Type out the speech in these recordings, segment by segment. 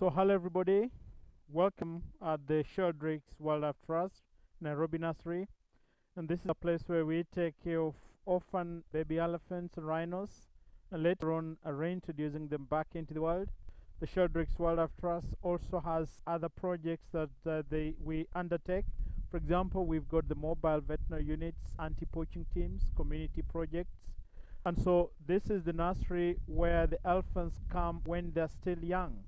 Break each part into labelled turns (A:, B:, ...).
A: So hello everybody, welcome at the Sheldrick Wildlife Trust, Nairobi Nursery, and this is a place where we take care of orphan baby elephants and rhinos, and later on reintroducing them back into the wild. The Sheldrick Wildlife Trust also has other projects that we undertake. For example, we've got the mobile veterinary units, anti-poaching teams, community projects, and so this is the nursery where the elephants come when they're still young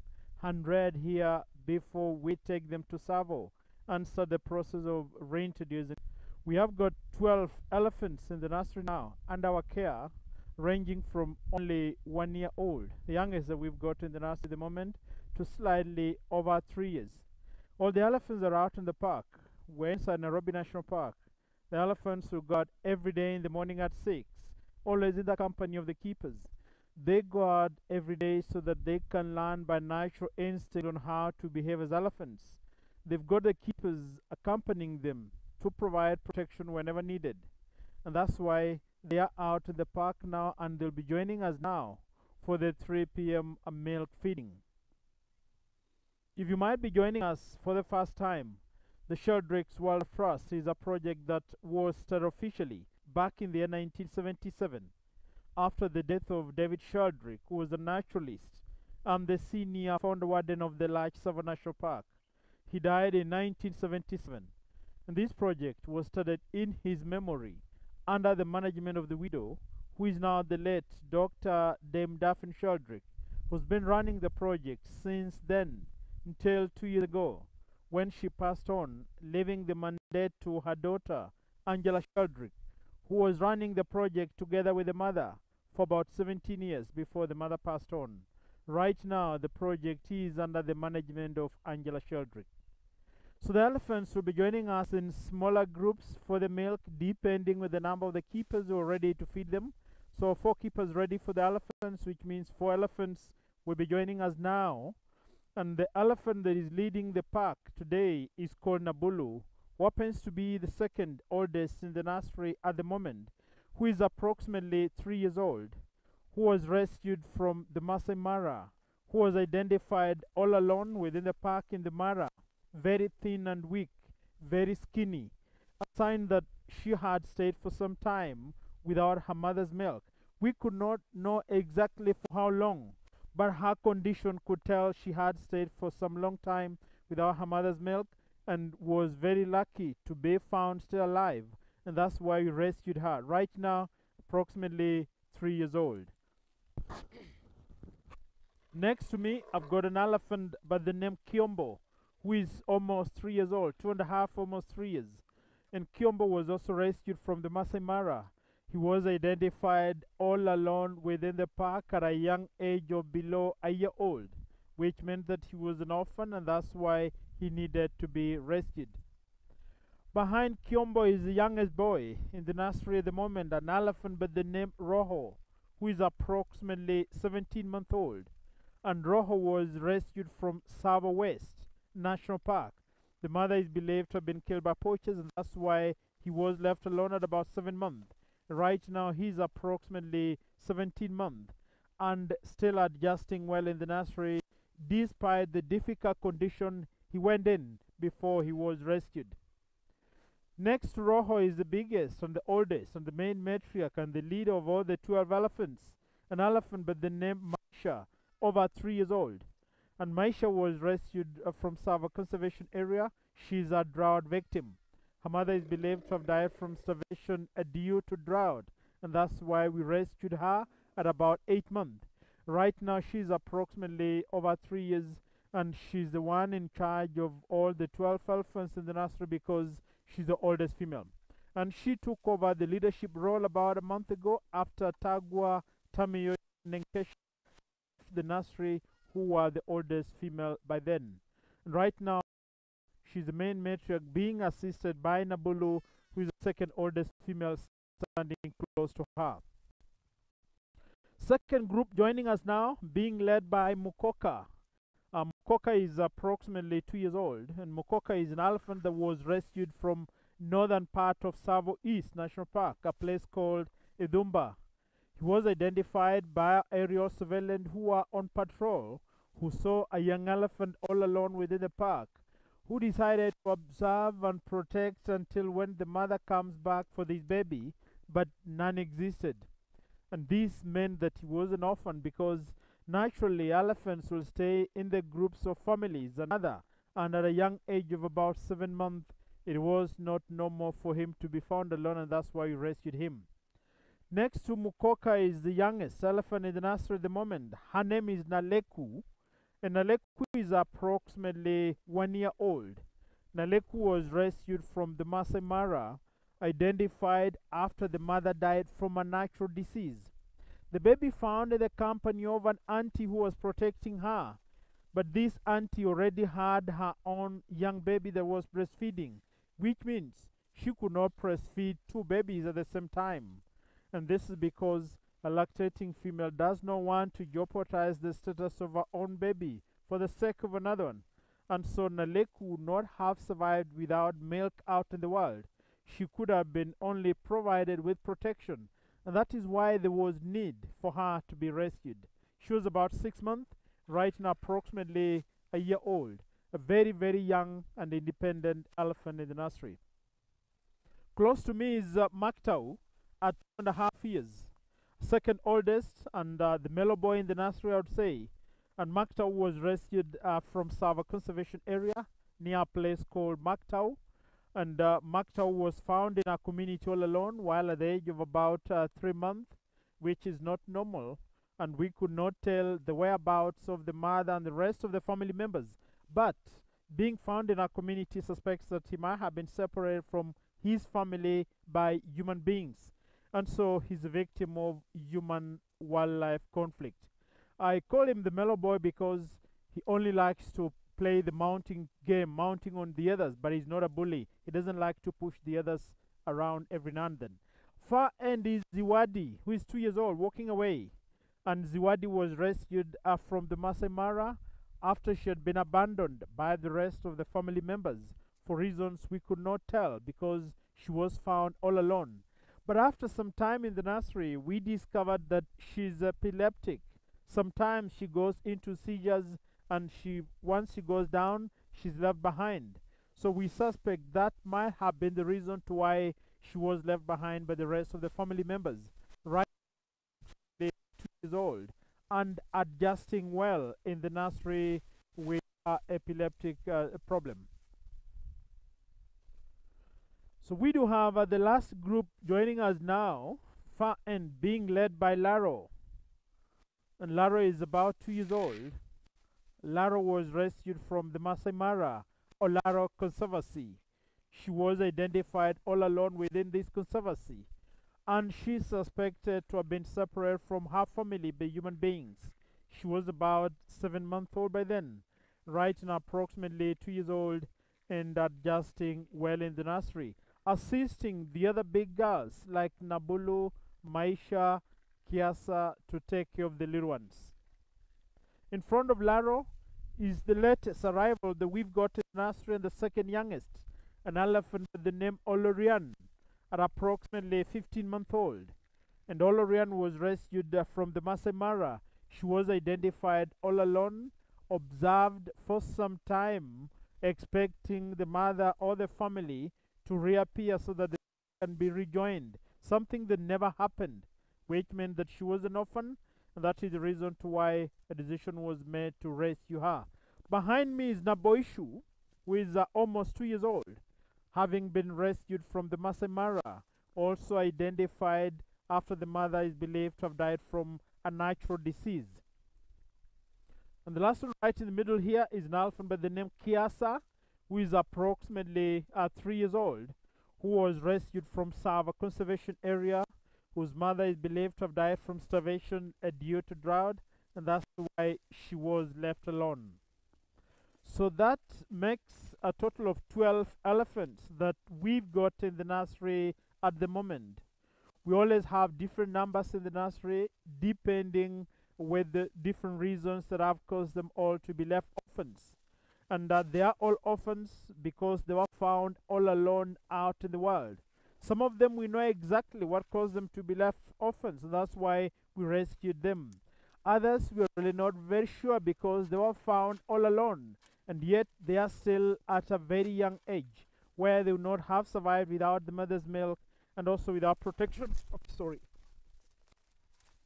A: and reared here before we take them to Savo and start the process of reintroducing. We have got 12 elephants in the nursery now under our care, ranging from only 1 year old, the youngest that we've got in the nursery at the moment, to slightly over 3 years. All the elephants are out in the park. We're inside Nairobi National Park. The elephants who go out every day in the morning at 6, always in the company of the keepers. They go out every day so that they can learn by natural instinct on how to behave as elephants. They've got the keepers accompanying them to provide protection whenever needed. And that's why they are out in the park now, and they'll be joining us now for the 3 p.m. milk feeding. If you might be joining us for the first time, the Sheldrick Wildlife Trust is a project that was started officially back in the year 1977, after the death of David Sheldrick, who was a naturalist and the senior founder warden of the Large Savo National Park. He died in 1977, and this project was started in his memory under the management of the widow, who is now the late Dr. Dame Daphne Sheldrick, who's been running the project since then until 2 years ago, when she passed on, leaving the mandate to her daughter, Angela Sheldrick, who was running the project together with the mother for about 17 years before the mother passed on. Right now, the project is under the management of Angela Sheldrick. So the elephants will be joining us in smaller groups for the milk, depending on the number of the keepers who are ready to feed them. So 4 keepers ready for the elephants, which means 4 elephants will be joining us now. And the elephant that is leading the pack today is called Nabulu, who happens to be the second oldest in the nursery at the moment, who is approximately 3 years old, who was rescued from the Masai Mara, who was identified all alone within the park in the Mara, very thin and weak, very skinny, a sign that she had stayed for some time without her mother's milk. We could not know exactly for how long, but her condition could tell she had stayed for some long time without her mother's milk, and was very lucky to be found still alive, and that's why we rescued her. Right now, approximately 3 years old. Next to me, I've got an elephant by the name Kiombo, who is almost 3 years old, 2.5, almost 3 years. And Kiombo was also rescued from the Masai Mara. He was identified all alone within the park at a young age of below a year old, which meant that he was an orphan, and that's why he needed to be rescued. Behind Kiombo is the youngest boy in the nursery at the moment, an elephant by the name Roho, who is approximately 17 months old. And Roho was rescued from Savo West National Park. The mother is believed to have been killed by poachers, and that's why he was left alone at about 7 months. Right now, he's approximately 17 months and still adjusting well in the nursery, despite the difficult condition he went in before he was rescued. Next to Roho is the biggest and the oldest and the main matriarch and the leader of all the 12 elephants, an elephant by the name Maisha, over 3 years old. And Maisha was rescued from Savo Conservation Area. She's a drought victim. Her mother is believed to have died from starvation due to drought, and that's why we rescued her at about 8 months. Right now, she's approximately over 3 years, and she's the one in charge of all the 12 elephants in the nursery because she's the oldest female. And she took over the leadership role about a month ago after Tagwa, Tamiyo, and Nkesha, the nursery, who were the oldest female by then. And right now, she's the main matriarch, being assisted by Nabulu, who is the second oldest female, standing close to her. Second group joining us now, being led by Mukoka. Mukoka is approximately 2 years old, and Mukoka is an elephant that was rescued from northern part of Savo East National Park, a place called Idumba. He was identified by aerial surveillance who were on patrol, who saw a young elephant all alone within the park, who decided to observe and protect until when the mother comes back for this baby, but none existed. And this meant that he was an orphan because naturally elephants will stay in the groups of families and other. And at a young age of about 7 months, it was not normal for him to be found alone, and that's why we rescued him. Next to Mukoka is the youngest elephant in the nursery at the moment. Her name is Naleku, and Naleku is approximately 1 year old. Naleku was rescued from the Masai Mara, identified after the mother died from a natural disease. The baby found in the company of an auntie who was protecting her, but this auntie already had her own young baby that was breastfeeding, which means she could not breastfeed two babies at the same time. And this is because a lactating female does not want to jeopardize the status of her own baby for the sake of another one. And so Naleku would not have survived without milk out in the world. She could have been only provided with protection, and that is why there was need for her to be rescued. She was about 6 months, right now approximately a year old, a very, very young and independent elephant in the nursery. Close to me is Moc Thao at 2.5 years, second oldest, and the Mellow Boy in the nursery, I would say. And Moc Thao was rescued from Sava Conservation Area near a place called Moc Thao. And Moc Thao was found in our community all alone while at the age of about 3 months, which is not normal. And we could not tell the whereabouts of the mother and the rest of the family members. But being found in our community suspects that he might have been separated from his family by human beings. And so he's a victim of human wildlife conflict. I call him the Mellow Boy because he only likes to play the mounting game, mounting on the others, but he's not a bully. He doesn't like to push the others around every now and then. Far end is Ziwadi, who is 2 years old, walking away. And Ziwadi was rescued from the Masai Mara after she had been abandoned by the rest of the family members for reasons we could not tell because she was found all alone. But after some time in the nursery, we discovered that she's epileptic. Sometimes she goes into seizures, and once she goes down, she's left behind. So we suspect that might have been the reason to why she was left behind by the rest of the family members. Right, 2 years old and adjusting well in the nursery with epileptic problem. So we do have the last group joining us now, far end, being led by Laro. And Laro is about 2 years old. Laro was rescued from the Masai Mara or Laro Conservancy. She was identified all alone within this conservancy, and she is suspected to have been separated from her family by human beings. She was about 7 months old by then, right now approximately 2 years old, and adjusting well in the nursery, assisting the other big girls like Nabulu, Maisha, Kiasa to take care of the little ones. In front of Laro is the latest arrival that we've got in the nursery, and the second youngest, an elephant with the name Olorian, at approximately 15 months old. And Olorian was rescued from the Masai Mara. She was identified all alone, observed for some time, expecting the mother or the family to reappear so that they can be rejoined, something that never happened, which meant that she was an orphan, and that is the reason to why a decision was made to rescue her. Behind me is Naboishu, who is almost 2 years old, having been rescued from the Masai Mara, also identified after the mother is believed to have died from a natural disease. And the last one right in the middle here is an elephant by the name Kiasa, who is approximately 3 years old, who was rescued from Sava Conservation Area, whose mother is believed to have died from starvation due to drought, and that's why she was left alone. So that makes a total of 12 elephants that we've got in the nursery at the moment. We always have different numbers in the nursery depending with the different reasons that have caused them all to be left orphans. And they are all orphans because they were found all alone out in the world. Some of them we know exactly what caused them to be left orphans, and that's why we rescued them. Others we are really not very sure because they were found all alone, and yet they are still at a very young age where they would not have survived without the mother's milk and also without protection. Oh, sorry.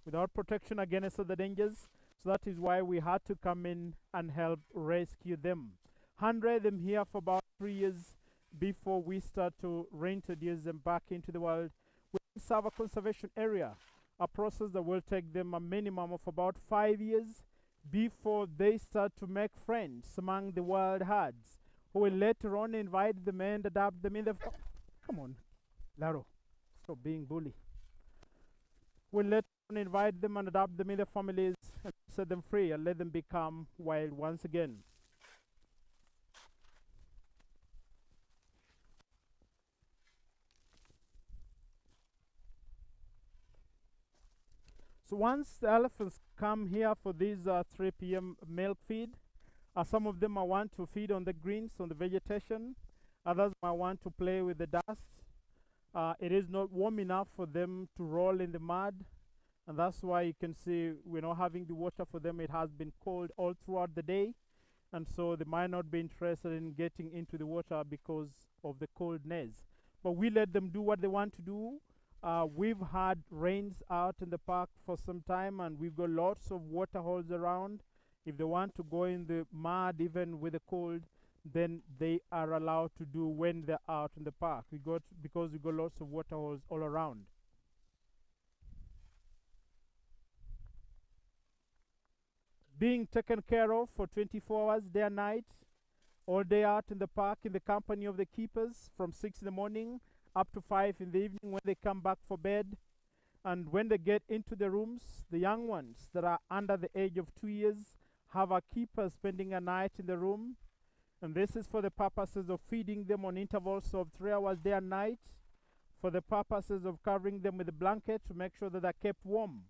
A: Without protection against other dangers. So that is why we had to come in and help rescue them. 100 them here for about 3 years before we start to reintroduce them back into the wild. We serve a conservation area, a process that will take them a minimum of about 5 years before they start to make friends among the wild herds, who will later on invite them and adopt them in the... Come on, Laro, stop being bully. We'll later on invite them and adopt them in their families and set them free and let them become wild once again. So once the elephants come here for this 3 p.m. milk feed, some of them might want to feed on the greens, on the vegetation. Others might want to play with the dust. It is not warm enough for them to roll in the mud, and that's why you can see we're not having the water for them. It has been cold all throughout the day, and so they might not be interested in getting into the water because of the coldness. But we let them do what they want to do. We've had rains out in the park for some time, and we've got lots of water holes around. If they want to go in the mud, even with the cold, then they are allowed to do when they're out in the park. Because we got lots of water holes all around. Being taken care of for 24 hours, day and night, all day out in the park in the company of the keepers from 6 in the morning up to 5 in the evening when they come back for bed. And when they get into the rooms, the young ones that are under the age of 2 years have a keeper spending a night in the room. And this is for the purposes of feeding them on intervals of 3 hours day and night, for the purposes of covering them with a blanket to make sure that they're kept warm,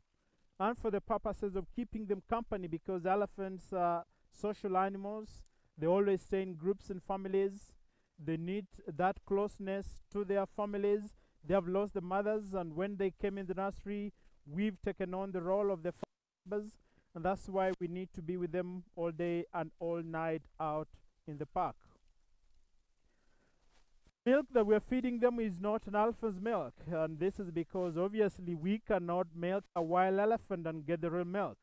A: and for the purposes of keeping them company, because elephants are social animals. They always stay in groups and families. They need that closeness to their families. They have lost the mothers, and when they came in the nursery, we've taken on the role of the fathers, and that's why we need to be with them all day and all night out in the park. Milk that we're feeding them is not an elephant's milk, and this is because obviously we cannot milk a wild elephant and get the real milk.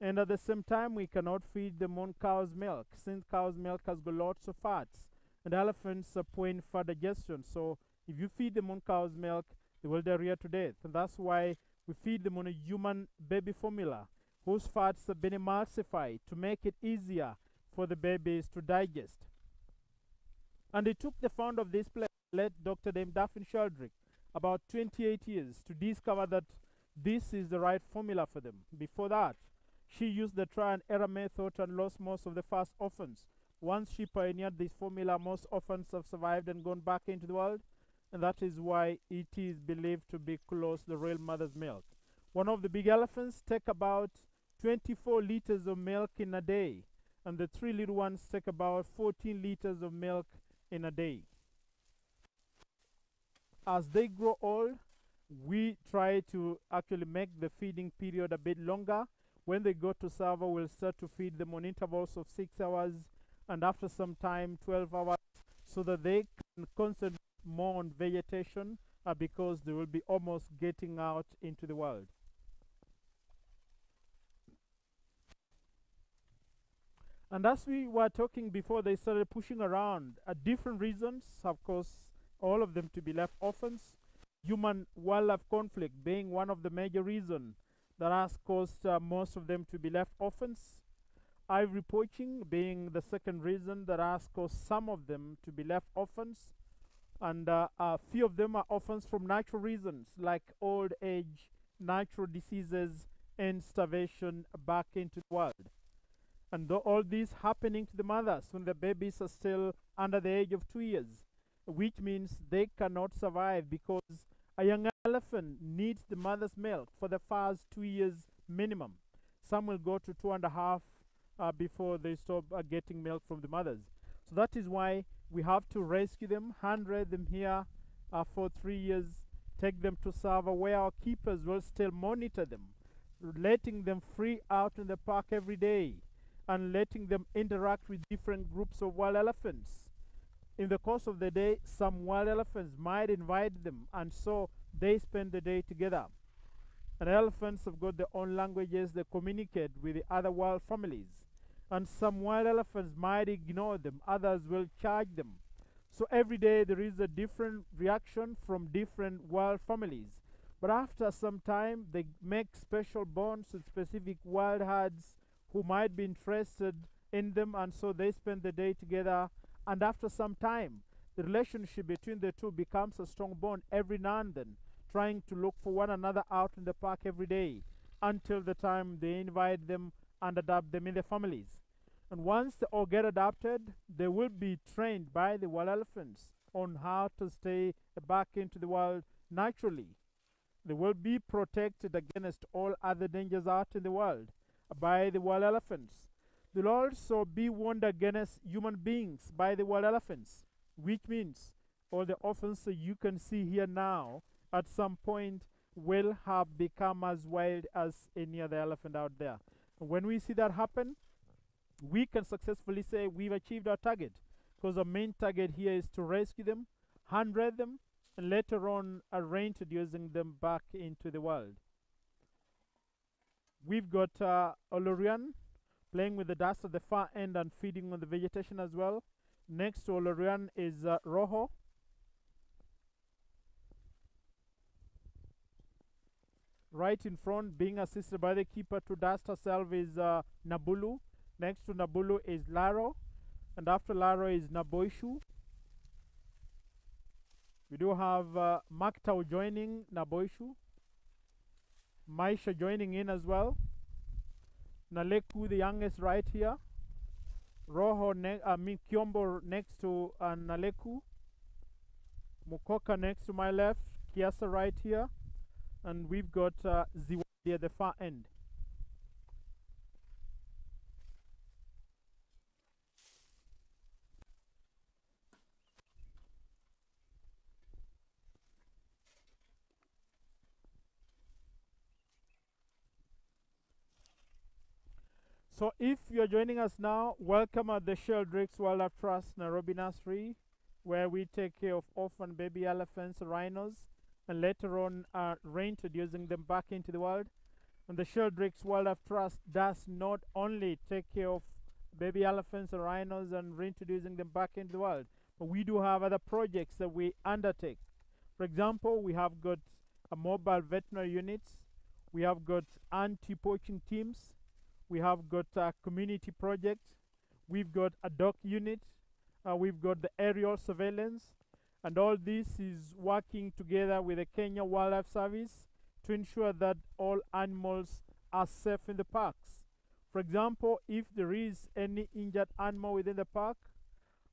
A: And at the same time, we cannot feed them on cow's milk, since cow's milk has got lots of fats, and elephants are poor in fat digestion. So if you feed them on cow's milk, they will diarrhea to death. And that's why we feed them on a human baby formula, whose fats have been emulsified to make it easier for the babies to digest. And it took the founder of this place, late Dr. Dame Daphne Sheldrick, about 28 years to discover that this is the right formula for them. Before that, she used the try and error method and lost most of the first orphans. Once she pioneered this formula, most orphans have survived and gone back into the world, and that is why it is believed to be close to the real mother's milk. One of the big elephants take about 24 liters of milk in a day, and the 3 little ones take about 14 liters of milk in a day. As they grow old, we try to actually make the feeding period a bit longer. When they go to server, we'll start to feed them on intervals of 6 hours, and after some time 12 hours, so that they can concentrate more on vegetation, because they will be almost getting out into the world. And as we were talking before, they started pushing around different reasons, of course, all of them to be left orphans. Human-wildlife conflict being one of the major reasons that has caused most of them to be left orphans. Ivory poaching being the second reason that has caused some of them to be left orphans. And a few of them are orphans from natural reasons, like old age, natural diseases, and starvation back into the world. And all these happening to the mothers when the babies are still under the age of 2 years, which means they cannot survive, because a young elephant needs the mother's milk for the first 2 years minimum. Some will go to 2.5 before they stop getting milk from the mothers. So that is why we have to rescue them, 100 them here for 3 years, take them to server where our keepers will still monitor them. letting them free out in the park every day, and letting them interact with different groups of wild elephants. In the course of the day, some wild elephants might invite them, and so they spend the day together. And elephants have got their own languages, they communicate with the other wild families. And some wild elephants might ignore them, others will charge them. So every day there is a different reaction from different wild families. But after some time, they make special bonds with specific wild herds who might be interested in them, and so they spend the day together. And after some time, the relationship between the two becomes a strong bond every now and then, trying to look for one another out in the park every day until the time they invite them and adopt them in their families. And once they all get adopted, they will be trained by the wild elephants on how to stay back into the wild naturally. They will be protected against all other dangers out in the world by the wild elephants. They'll also be warned against human beings by the wild elephants, which means all the orphans that you can see here now at some point will have become as wild as any other elephant out there. And when we see that happen, we can successfully say we've achieved our target, because our main target here is to rescue them, handle them, and later on reintroducing them back into the world. We've got Olorian playing with the dust at the far end and feeding on the vegetation as well. Next to Olorian is Rojo. Right in front, being assisted by the keeper to dust herself, is Nabulu. Next to Nabulu is Laro, and after Laro is Naboishu. We do have Moc Thao joining Naboishu, Maisha joining in as well, Naleku, the youngest, right here, Roho, Kiombo next to Naleku, Mukoka next to my left, Kiasa right here, and we've got Ziwadi at the far end. So if you're joining us now, welcome at the Sheldrick Wildlife Trust Nairobi Nursery, where we take care of orphan baby elephants, rhinos, and later on reintroducing them back into the world. And the Sheldrick Wildlife Trust does not only take care of baby elephants and rhinos and reintroducing them back into the world, but we do have other projects that we undertake. For example, we have got a mobile veterinary units, we have got anti-poaching teams, we have got community projects, we've got a dog unit, we've got the aerial surveillance, and all this is working together with the Kenya Wildlife Service to ensure that all animals are safe in the parks. For example, if there is any injured animal within the park,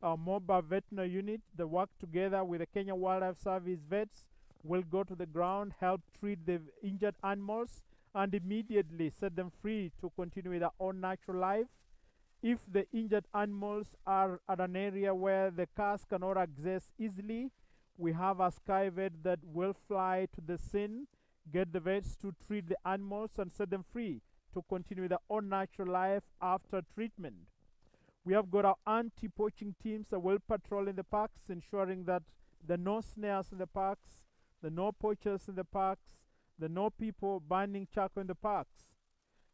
A: our mobile veterinary unit that work together with the Kenya Wildlife Service vets will go to the ground, help treat the injured animals, and immediately set them free to continue with their own natural life. If the injured animals are at an area where the cars cannot access easily, we have a sky vet that will fly to the scene, get the vets to treat the animals and set them free to continue with their own natural life after treatment. We have got our anti-poaching teams that will patrol in the parks, ensuring that there are no snares in the parks, there are no poachers in the parks, there are no people burning charcoal in the parks.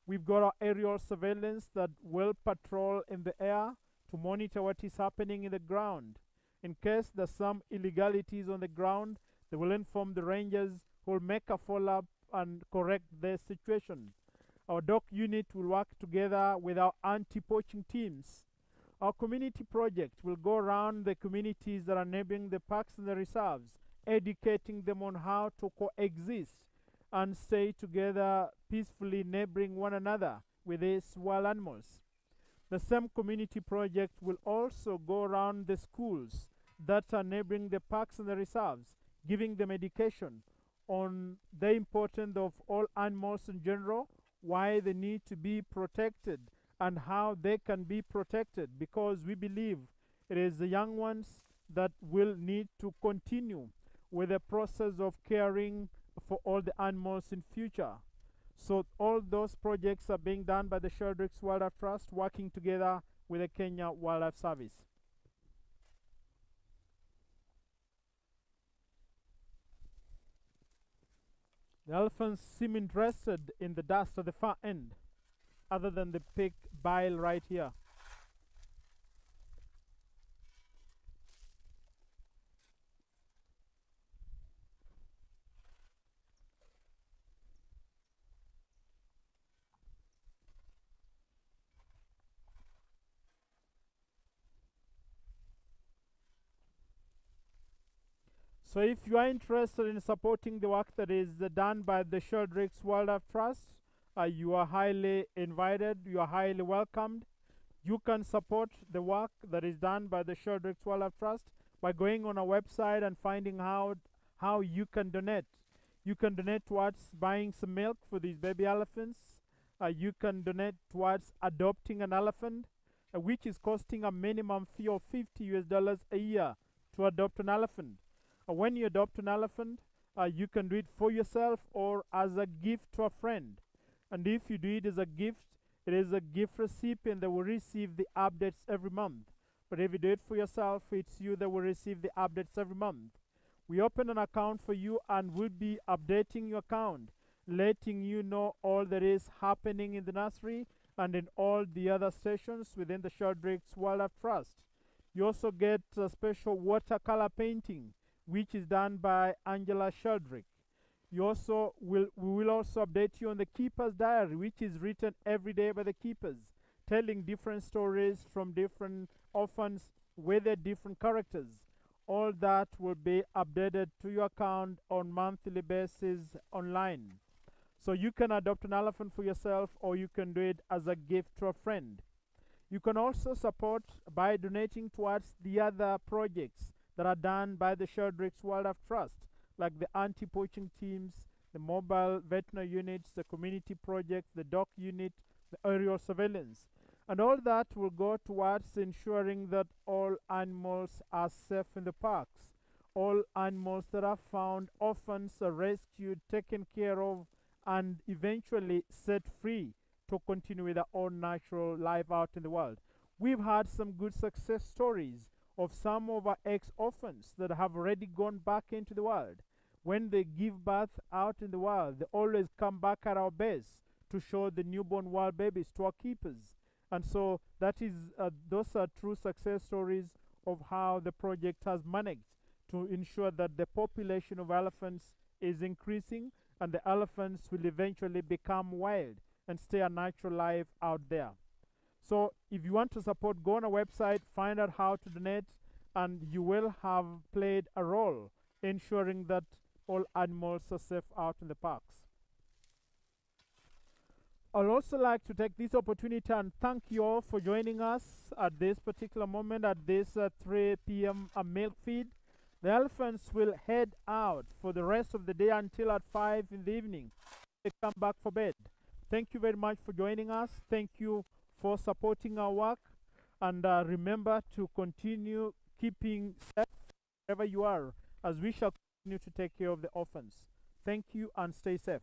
A: We've got our aerial surveillance that will patrol in the air to monitor what is happening in the ground. In case there's some illegalities on the ground, they will inform the rangers who will make a follow-up and correct the situation. Our dog unit will work together with our anti-poaching teams. Our community project will go around the communities that are neighboring the parks and the reserves, educating them on how to coexist and stay together peacefully, neighboring one another with these wild animals. The same community project will also go around the schools that are neighboring the parks and the reserves, giving them education on the importance of all animals in general, why they need to be protected, and how they can be protected, because we believe it is the young ones that will need to continue with the process of caring for all the animals in future. So all those projects are being done by the Sheldrick Wildlife Trust, working together with the Kenya Wildlife Service. The elephants seem interested in the dust at the far end, other than the pig bile right here. So if you are interested in supporting the work that is done by the Sheldrick Wildlife Trust, you are highly invited, you are highly welcomed. You can support the work that is done by the Sheldrick Wildlife Trust by going on our website and finding out how you can donate. You can donate towards buying some milk for these baby elephants. You can donate towards adopting an elephant, which is costing a minimum fee of $50 a year to adopt an elephant. When you adopt an elephant, you can do it for yourself or as a gift to a friend. And if you do it as a gift, it is a gift recipient that will receive the updates every month. But if you do it for yourself, it's you that will receive the updates every month. We open an account for you and we'll be updating your account, letting you know all that is happening in the nursery and in all the other stations within the Sheldrick Wildlife Trust. You also get a special watercolor painting, which is done by Angela Sheldrick. We will also update you on the Keeper's Diary, which is written every day by the keepers, telling different stories from different orphans with their different characters. All that will be updated to your account on monthly basis online. So you can adopt an elephant for yourself or you can do it as a gift to a friend. You can also support by donating towards the other projects that are done by the Sheldrick Wildlife Trust, like the anti-poaching teams, the mobile veterinary units, the community project, the dog unit, the aerial surveillance. And all that will go towards ensuring that all animals are safe in the parks. All animals that are found, orphans are rescued, taken care of, and eventually set free to continue with their own natural life out in the world. We've had some good success stories of some of our ex-orphans that have already gone back into the world. When they give birth out in the wild, they always come back at our base to show the newborn wild babies to our keepers. And so those are true success stories of how the project has managed to ensure that the population of elephants is increasing and the elephants will eventually become wild and stay a natural life out there. So if you want to support, go on our website, find out how to donate, and you will have played a role ensuring that all animals are safe out in the parks. I'd also like to take this opportunity and thank you all for joining us at this particular moment at this 3 p.m. milk feed. The elephants will head out for the rest of the day until at 5 in the evening. They come back for bed. Thank you very much for joining us. Thank you for supporting our work. And remember to continue keeping safe wherever you are, as we shall continue to take care of the orphans. Thank you and stay safe.